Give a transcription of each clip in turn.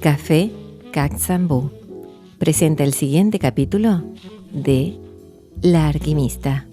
Café Caxambú presenta el siguiente capítulo de La Alquimista.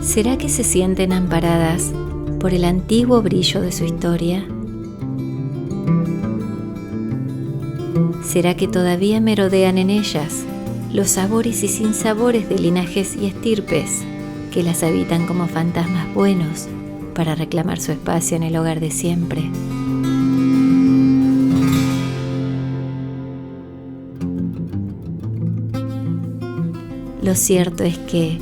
¿Será que se sienten amparadas por el antiguo brillo de su historia? ¿Será que todavía merodean en ellas los sabores y sinsabores de linajes y estirpes que las habitan como fantasmas buenos para reclamar su espacio en el hogar de siempre? Lo cierto es que,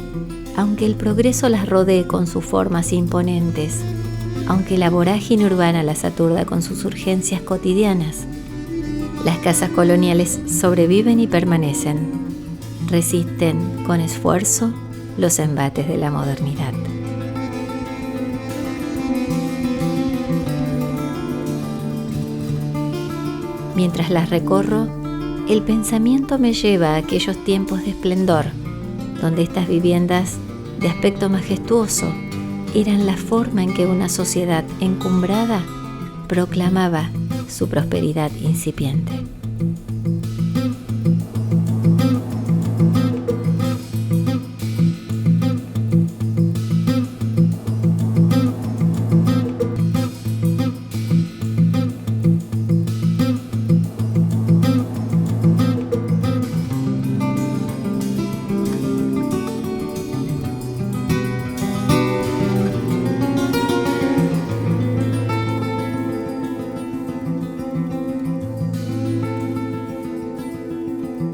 aunque el progreso las rodee con sus formas imponentes, aunque la vorágine urbana las aturda con sus urgencias cotidianas, las casas coloniales sobreviven y permanecen, resisten con esfuerzo los embates de la modernidad. Mientras las recorro, el pensamiento me lleva a aquellos tiempos de esplendor, donde estas viviendas de aspecto majestuoso eran la forma en que una sociedad encumbrada proclamaba su prosperidad incipiente.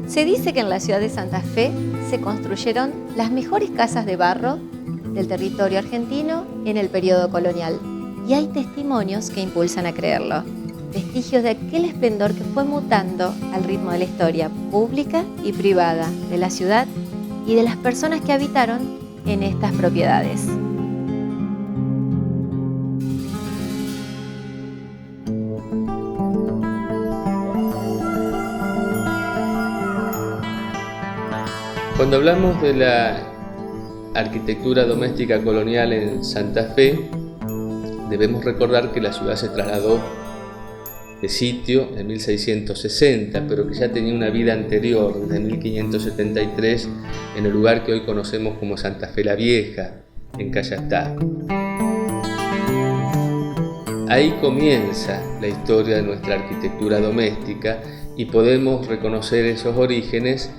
Se dice que en la ciudad de Santa Fe se construyeron las mejores casas de barro del territorio argentino en el periodo colonial. Y hay testimonios que impulsan a creerlo. Vestigios de aquel esplendor que fue mutando al ritmo de la historia pública y privada de la ciudad y de las personas que habitaron en estas propiedades. Cuando hablamos de la arquitectura doméstica colonial en Santa Fe, debemos recordar que la ciudad se trasladó de sitio en 1660, pero que ya tenía una vida anterior, desde 1573, en el lugar que hoy conocemos como Santa Fe la Vieja, en Cayastá. Ahí comienza la historia de nuestra arquitectura doméstica y podemos reconocer esos orígenes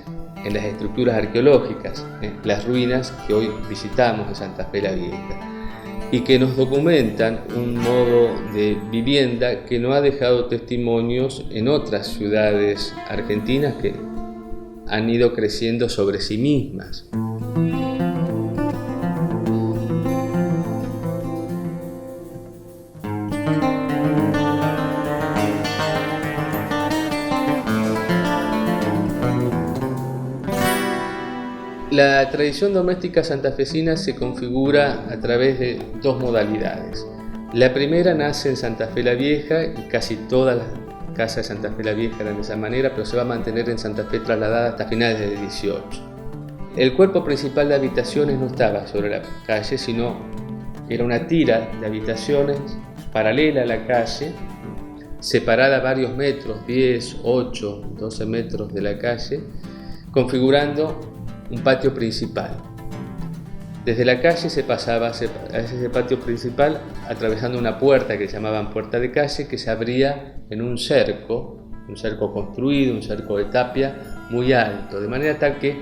en las estructuras arqueológicas, en las ruinas que hoy visitamos de Santa Fe la Vieja, y que nos documentan un modo de vivienda que no ha dejado testimonios en otras ciudades argentinas que han ido creciendo sobre sí mismas. La tradición doméstica santafesina se configura a través de dos modalidades. La primera nace en Santa Fe la Vieja y casi todas las casas de Santa Fe la Vieja eran de esa manera, pero se va a mantener en Santa Fe trasladada hasta finales del 18. El cuerpo principal de habitaciones no estaba sobre la calle, sino era una tira de habitaciones paralela a la calle, separada varios metros, 10, 8, 12 metros de la calle, configurando un patio principal. Desde la calle se pasaba a ese patio principal atravesando una puerta que llamaban puerta de calle, que se abría en un cerco construido, un cerco de tapia muy alto, de manera tal que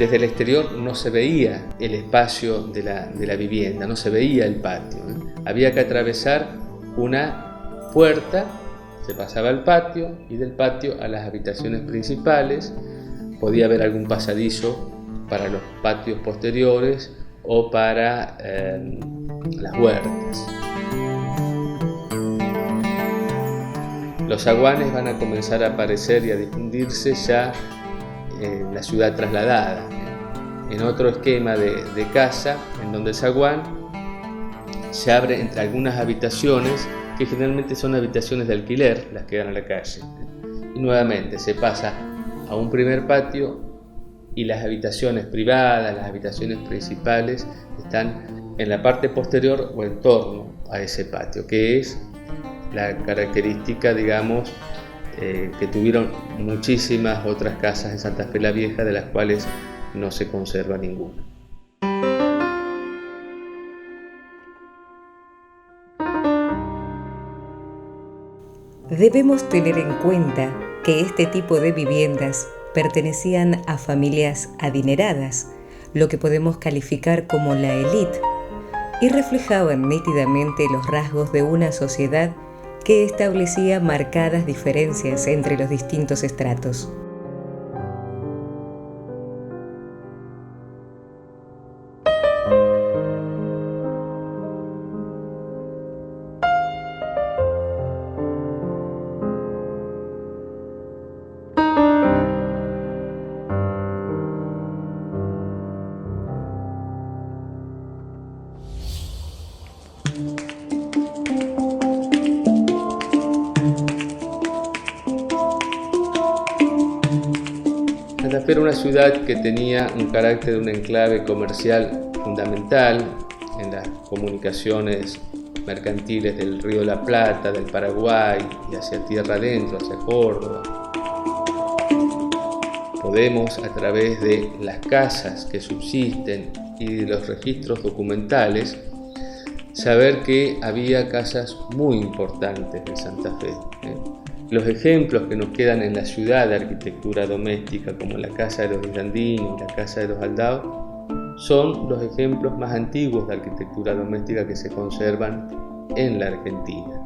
Desde el exterior no se veía el espacio de la vivienda, no se veía el patio. Había que atravesar una puerta, se pasaba al patio y del patio a las habitaciones principales. Podía haber algún pasadizo para los patios posteriores o para las huertas. Los zaguanes van a comenzar a aparecer y a difundirse ya en la ciudad trasladada, en otro esquema de casa, en donde el zaguán se abre entre algunas habitaciones que generalmente son habitaciones de alquiler, las que dan a la calle. Y nuevamente se pasa a un primer patio y las habitaciones privadas, las habitaciones principales están en la parte posterior o en torno a ese patio, que es la característica, digamos, que tuvieron muchísimas otras casas en Santa Fe la Vieja, de las cuales no se conserva ninguna. Debemos tener en cuenta que este tipo de viviendas pertenecían a familias adineradas, lo que podemos calificar como la élite, y reflejaban nítidamente los rasgos de una sociedad que establecía marcadas diferencias entre los distintos estratos. Santa Fe era una ciudad que tenía un carácter de un enclave comercial fundamental en las comunicaciones mercantiles del Río de la Plata, del Paraguay y hacia tierra adentro, hacia Córdoba. Podemos, a través de las casas que subsisten y de los registros documentales, saber que había casas muy importantes en Santa Fe. Los ejemplos que nos quedan en la ciudad de arquitectura doméstica, como la casa de los Disdandini y la casa de los Aldao, son los ejemplos más antiguos de arquitectura doméstica que se conservan en la Argentina.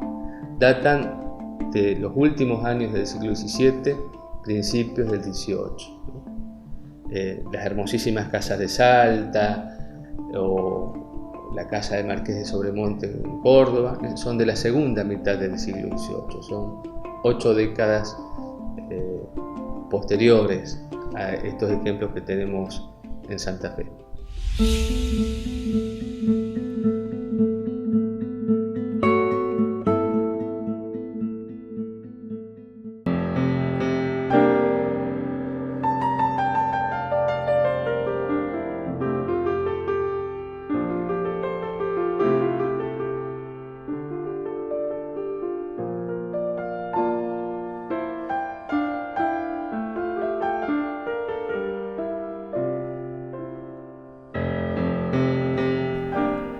Datan de los últimos años del siglo XVII, principios del XVIII. Las hermosísimas casas de Salta o la casa del Marqués de Sobremonte en Córdoba son de la segunda mitad del siglo XVIII. Son 8 décadas posteriores a estos ejemplos que tenemos en Santa Fe.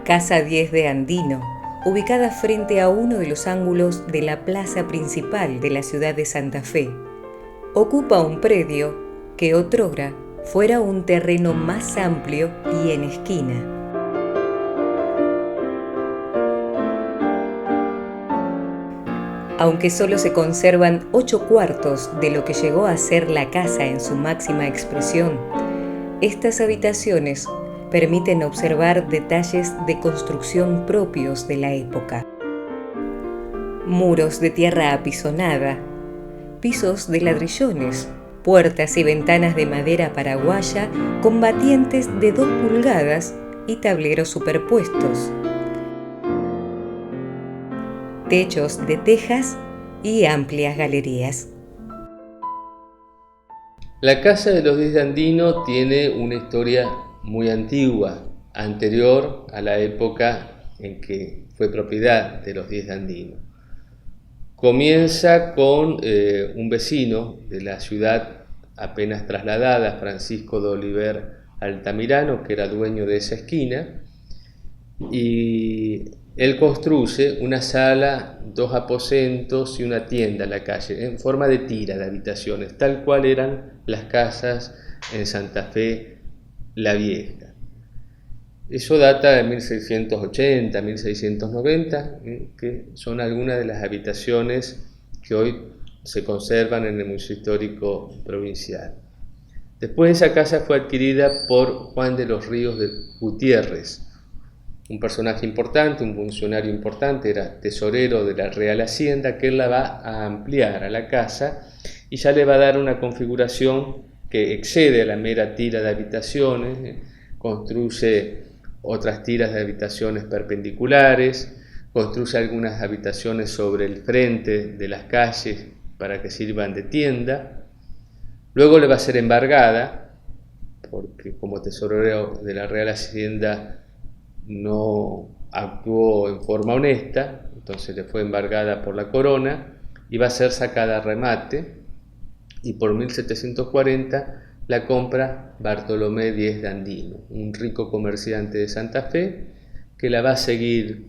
Casa 10 de Andino, ubicada frente a uno de los ángulos de la plaza principal de la ciudad de Santa Fe. Ocupa un predio que otrora fuera un terreno más amplio y en esquina. Aunque solo se conservan 8 cuartos de lo que llegó a ser la casa en su máxima expresión, estas habitaciones permiten observar detalles de construcción propios de la época. Muros de tierra apisonada, pisos de ladrillones, puertas y ventanas de madera paraguaya con batientes de 2 pulgadas y tableros superpuestos. Techos de tejas y amplias galerías. La casa de los Disdandino tiene una historia muy antigua, anterior a la época en que fue propiedad de los Disdandino. Comienza con un vecino de la ciudad apenas trasladada, Francisco de Oliver Altamirano, que era dueño de esa esquina, y él construye una sala, 2 aposentos y una tienda en la calle, en forma de tira de habitaciones, tal cual eran las casas en Santa Fe la Vieja. Eso data de 1680, 1690, que son algunas de las habitaciones que hoy se conservan en el Museo Histórico Provincial. Después esa casa fue adquirida por Juan de los Ríos de Gutiérrez, un personaje importante, un funcionario importante, era tesorero de la Real Hacienda, que él la va a ampliar a la casa y ya le va a dar una configuración que excede a la mera tira de habitaciones, construye otras tiras de habitaciones perpendiculares, construye algunas habitaciones sobre el frente de las calles para que sirvan de tienda. Luego le va a ser embargada, porque como tesorero de la Real Hacienda no actuó en forma honesta, entonces le fue embargada por la corona y va a ser sacada a remate, y por 1740 la compra Bartolomé Díez de Andino, un rico comerciante de Santa Fe, que la va a seguir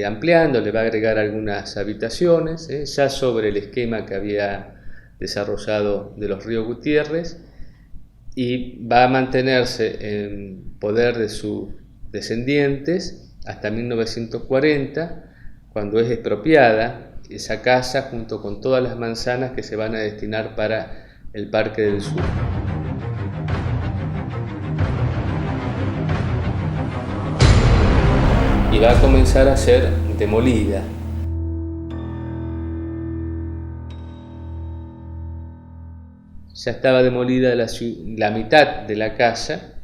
ampliando, le va a agregar algunas habitaciones, ya sobre el esquema que había desarrollado de los Ríos Gutiérrez, y va a mantenerse en poder de sus descendientes hasta 1940, cuando es expropiada esa casa junto con todas las manzanas que se van a destinar para el Parque del Sur. Y va a comenzar a ser demolida. Ya estaba demolida la mitad de la casa,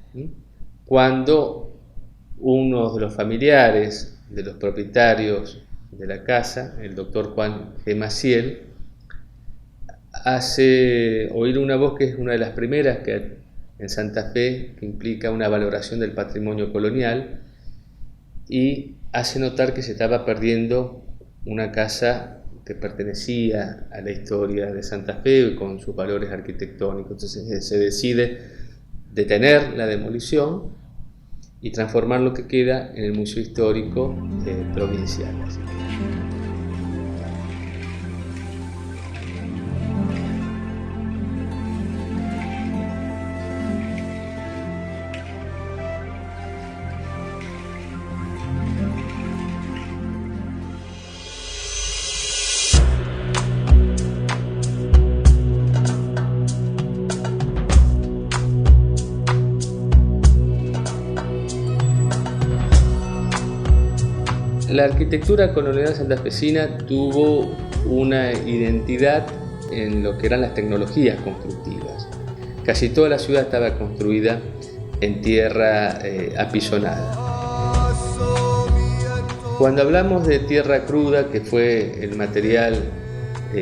cuando uno de los familiares de los propietarios de la casa, el doctor Juan G. Maciel, hace oír una voz que es una de las primeras que en Santa Fe, que implica una valoración del patrimonio colonial, y hace notar que se estaba perdiendo una casa que pertenecía a la historia de Santa Fe con sus valores arquitectónicos. Entonces se decide detener la demolición y transformar lo que queda en el Museo Histórico Provincial. La arquitectura colonial santafesina tuvo una identidad en lo que eran las tecnologías constructivas. Casi toda la ciudad estaba construida en tierra apisonada. Cuando hablamos de tierra cruda, que fue el material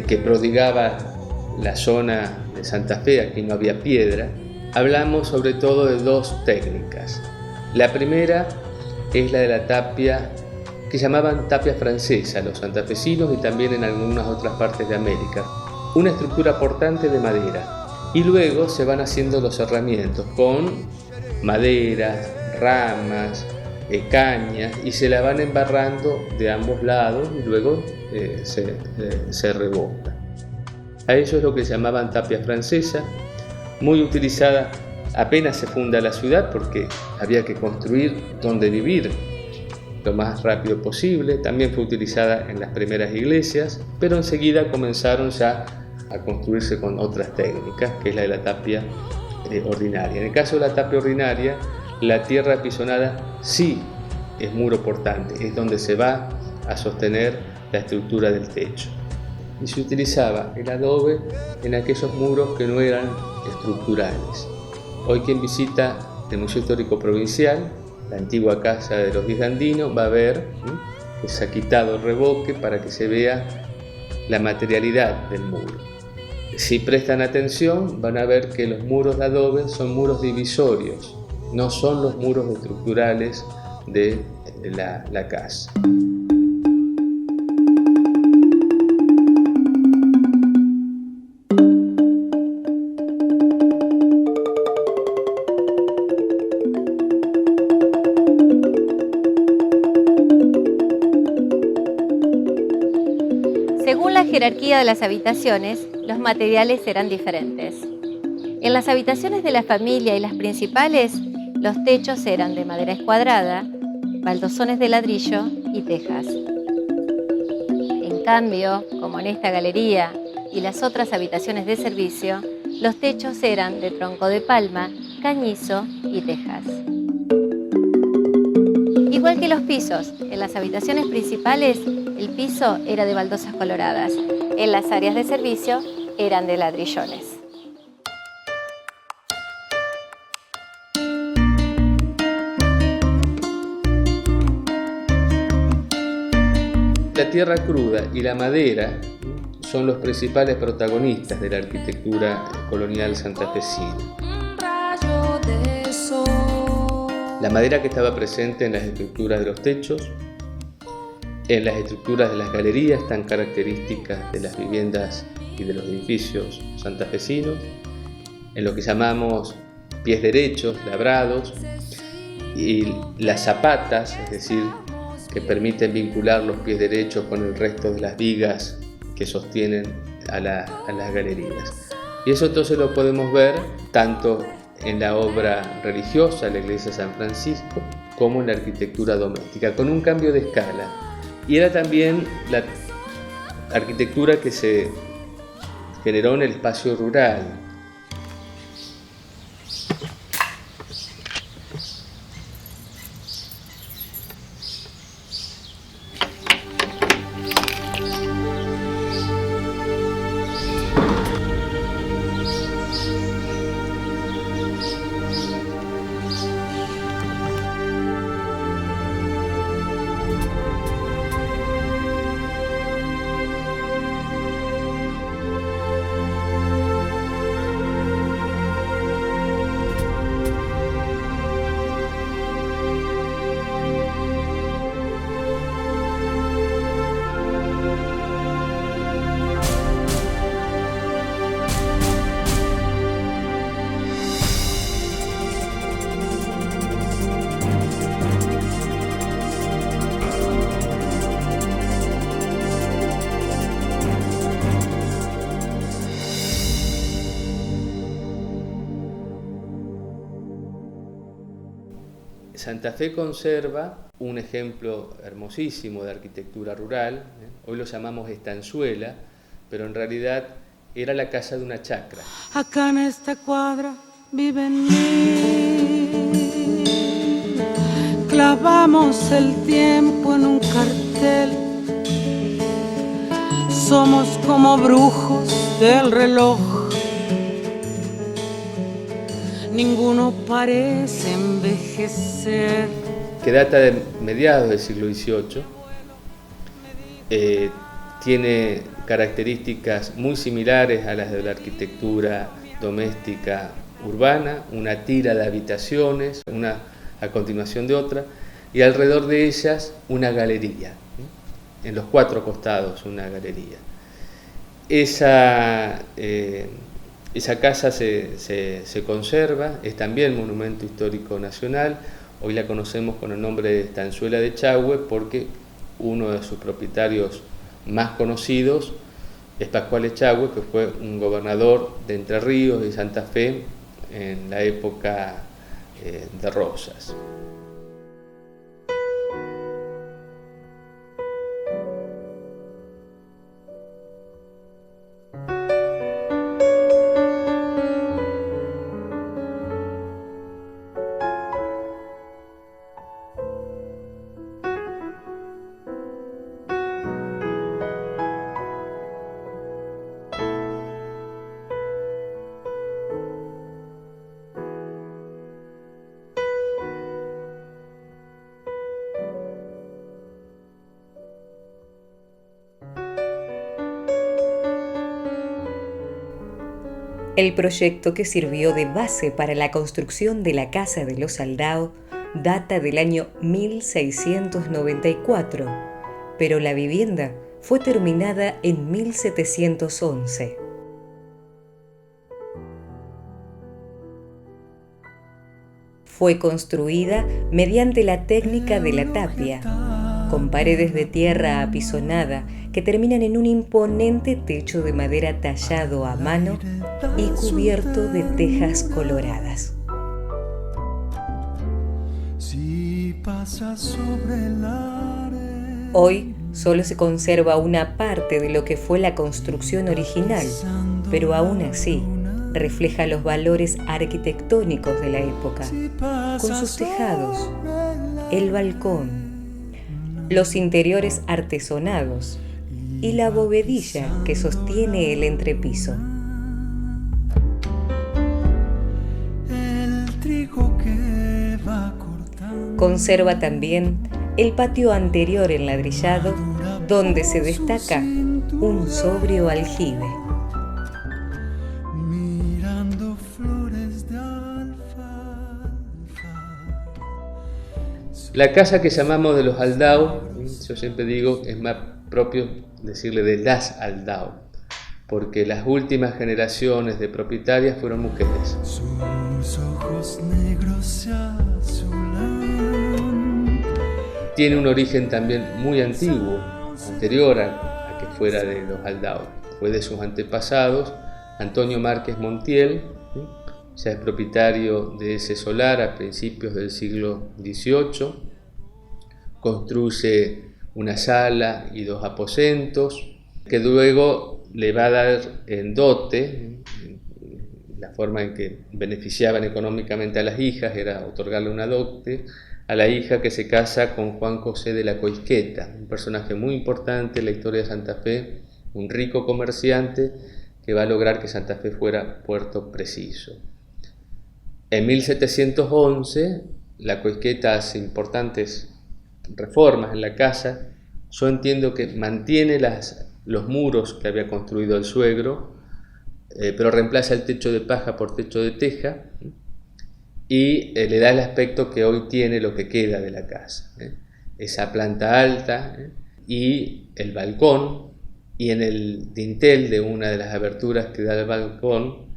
que prodigaba la zona de Santa Fe, aquí no había piedra, hablamos sobre todo de dos técnicas. La primera es la de la tapia, que llamaban tapia francesa los santafesinos y también en algunas otras partes de América. Una estructura portante de madera. Y luego se van haciendo los cerramientos con madera, ramas, cañas, y se la van embarrando de ambos lados y luego se revoca. A eso es lo que llamaban tapia francesa, muy utilizada apenas se funda la ciudad porque había que construir donde vivir lo más rápido posible. También fue utilizada en las primeras iglesias, pero enseguida comenzaron ya a construirse con otras técnicas, que es la de la tapia ordinaria. En el caso de la tapia ordinaria, la tierra apisonada sí es muro portante, es donde se va a sostener la estructura del techo. Y se utilizaba el adobe en aquellos muros que no eran estructurales. Hoy quien visita el Museo Histórico Provincial, la antigua casa de los Díez de Andino, va a ver que se ha quitado el revoque para que se vea la materialidad del muro. Si prestan atención, van a ver que los muros de adobe son muros divisorios, no son los muros estructurales de la casa. Según la jerarquía de las habitaciones, los materiales eran diferentes. En las habitaciones de la familia y las principales, Los techos eran de madera escuadrada, baldosones de ladrillo y tejas. En cambio, como en esta galería y las otras habitaciones de servicio, los techos eran de tronco de palma, cañizo y tejas. Igual que los pisos, en las habitaciones principales el piso era de baldosas coloradas, en las áreas de servicio eran de ladrillones. La tierra cruda y la madera son los principales protagonistas de la arquitectura colonial santafesina. La madera que estaba presente en las estructuras de los techos, en las estructuras de las galerías tan características de las viviendas y de los edificios santafesinos, en lo que llamamos pies derechos, labrados, y las zapatas, es decir, que permiten vincular los pies derechos con el resto de las vigas que sostienen a las galerías. Y eso entonces lo podemos ver tanto en la obra religiosa, la iglesia de San Francisco, como en la arquitectura doméstica, con un cambio de escala. Y era también la arquitectura que se generó en el espacio rural. Santa Fe conserva un ejemplo hermosísimo de arquitectura rural. Hoy lo llamamos estanzuela, pero en realidad era la casa de una chacra. Acá en esta cuadra viven mil, clavamos el tiempo en un cartel, somos como brujos del reloj, ninguno parece envejecer. Que data de mediados del siglo XVIII, tiene características muy similares a las de la arquitectura doméstica urbana, una tira de habitaciones, una a continuación de otra, y alrededor de ellas una galería, en los cuatro costados una galería. Esa casa se conserva, es también monumento histórico nacional. Hoy la conocemos con el nombre de Estanzuela de Chahue porque uno de sus propietarios más conocidos es Pascual Echagüe, que fue un gobernador de Entre Ríos y Santa Fe en la época de Rosas. El proyecto que sirvió de base para la construcción de la Casa de los Aldao data del año 1694, pero la vivienda fue terminada en 1711. Fue construida mediante la técnica de la tapia, con paredes de tierra apisonada que terminan en un imponente techo de madera tallado a mano y cubierto de tejas coloradas. pasa sobre el arena. Hoy solo se conserva una parte de lo que fue la construcción original, pero aún así refleja los valores arquitectónicos de la época, con sus tejados, el balcón, los interiores artesonados y la bovedilla que sostiene el entrepiso. El trigo que va cortando. Conserva también el patio anterior enladrillado, donde se destaca un sobrio aljibe. Mirando flores de alfalfa. La casa que llamamos de los Aldao, yo siempre digo, es más propio decirle de las Aldao, porque las últimas generaciones de propietarias fueron mujeres. Sus ojos negros se azulan. Tiene un origen también muy antiguo, anterior a que fuera de los Aldao. Fue de sus antepasados. Antonio Márquez Montiel, ya es propietario de ese solar a principios del siglo XVIII. Construye una sala y 2 aposentos, que luego le va a dar en dote. La forma en que beneficiaban económicamente a las hijas era otorgarle una dote a la hija, que se casa con Juan José de la Coisqueta, un personaje muy importante en la historia de Santa Fe, un rico comerciante que va a lograr que Santa Fe fuera puerto preciso. En 1711 la Coisqueta hace importantes reformas en la casa. Yo entiendo que mantiene los muros que había construido el suegro, pero reemplaza el techo de paja por techo de teja, y le da el aspecto que hoy tiene lo que queda de la casa. Esa planta alta y el balcón, y en el dintel de una de las aberturas que da el balcón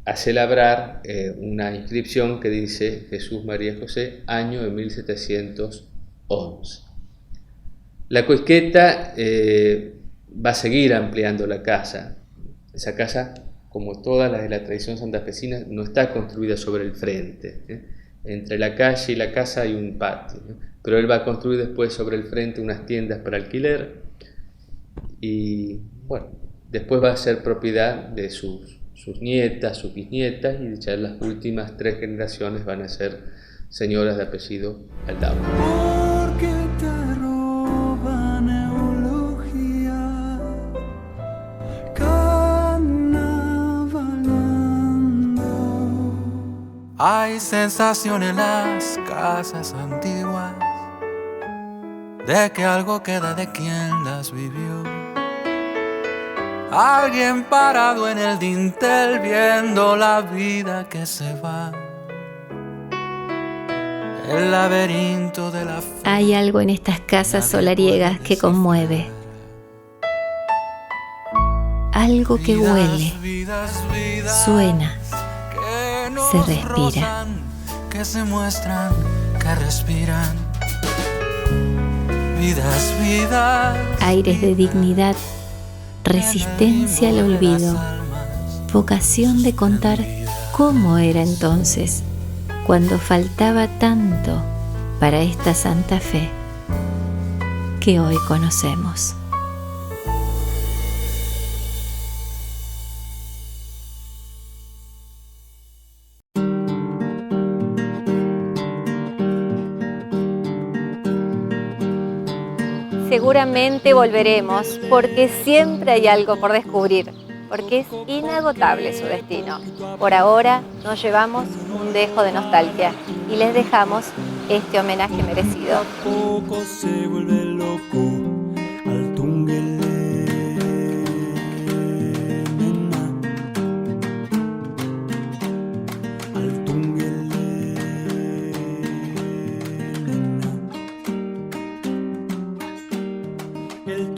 hace labrar una inscripción que dice Jesús, María, José, año de 1711. La Coisqueta va a seguir ampliando la casa. Esa casa, como todas las de la tradición santafesina, no está construida sobre el frente. Entre la calle y la casa hay un patio, pero él va a construir después sobre el frente unas tiendas para alquiler, y bueno, después va a ser propiedad de sus nietas, sus bisnietas, y ya las últimas 3 generaciones van a ser señoras de apellido Aldao. Porque te roban eulogía, carnavalando. Hay sensación en las casas antiguas de que algo queda de quien las vivió. Alguien parado en el dintel viendo la vida que se va. El laberinto de la fe. Hay algo en estas casas solariegas que conmueve. Algo que huele, suena, se respira. Que se muestran, que respiran. Vidas. Aires de dignidad, resistencia al olvido, vocación de contar cómo era entonces, cuando faltaba tanto para esta Santa Fe que hoy conocemos. Seguramente volveremos, porque siempre hay algo por descubrir, porque es inagotable su destino. Por ahora nos llevamos un dejo de nostalgia y les dejamos este homenaje merecido. Poco se vuelve loco al tunguele. Al tunguele. El